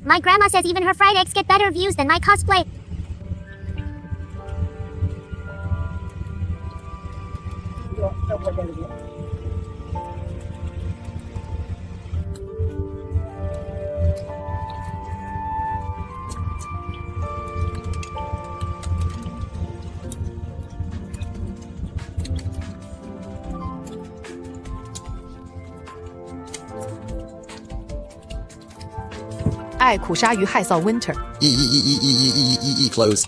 My grandma says even her fried eggs get better views than my cosplay.爱苦鲨鱼害臊 Winter。Close.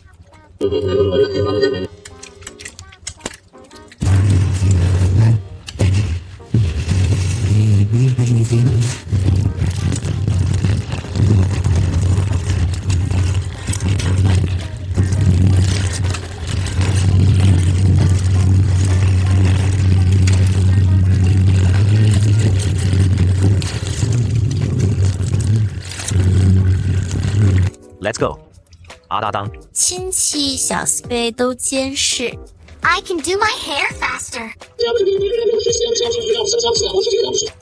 Let's go. 阿搭档，亲戚小 spay 都监视。 I can do my hair faster.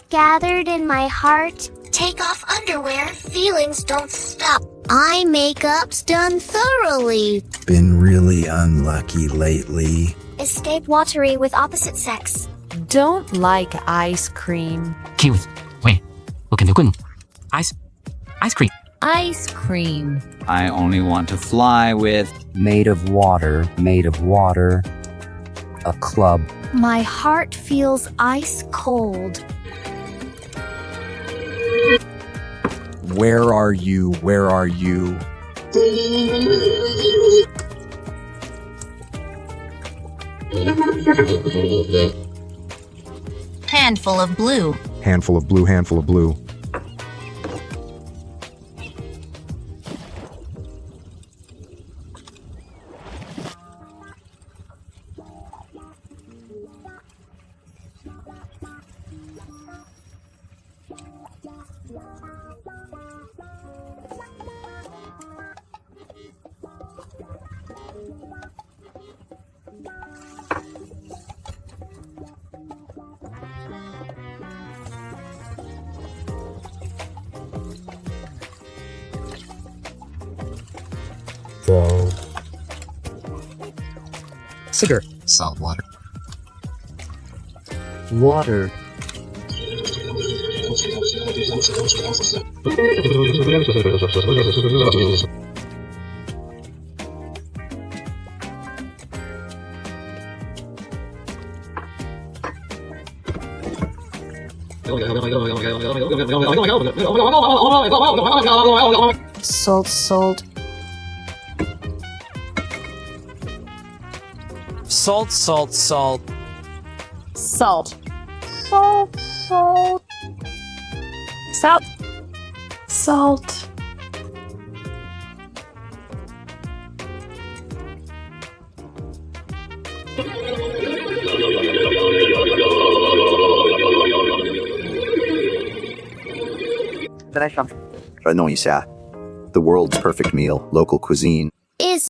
Gathered in my heart. Take off underwear, feelings don't stop. Eye makeup's done thoroughly. Been really unlucky lately. Escape watery with opposite sex. Don't like ice cream. Kiwi，喂，我肯定棍。Ice cream。 Ice cream. I only want to fly with Made of water. A club. My heart feels ice cold. Where are you? Handful of blue. Handful of blue. Sugar. Salt water. Water. Salt. Salt. Try 弄一下 The world's perfect meal, local cuisine. Is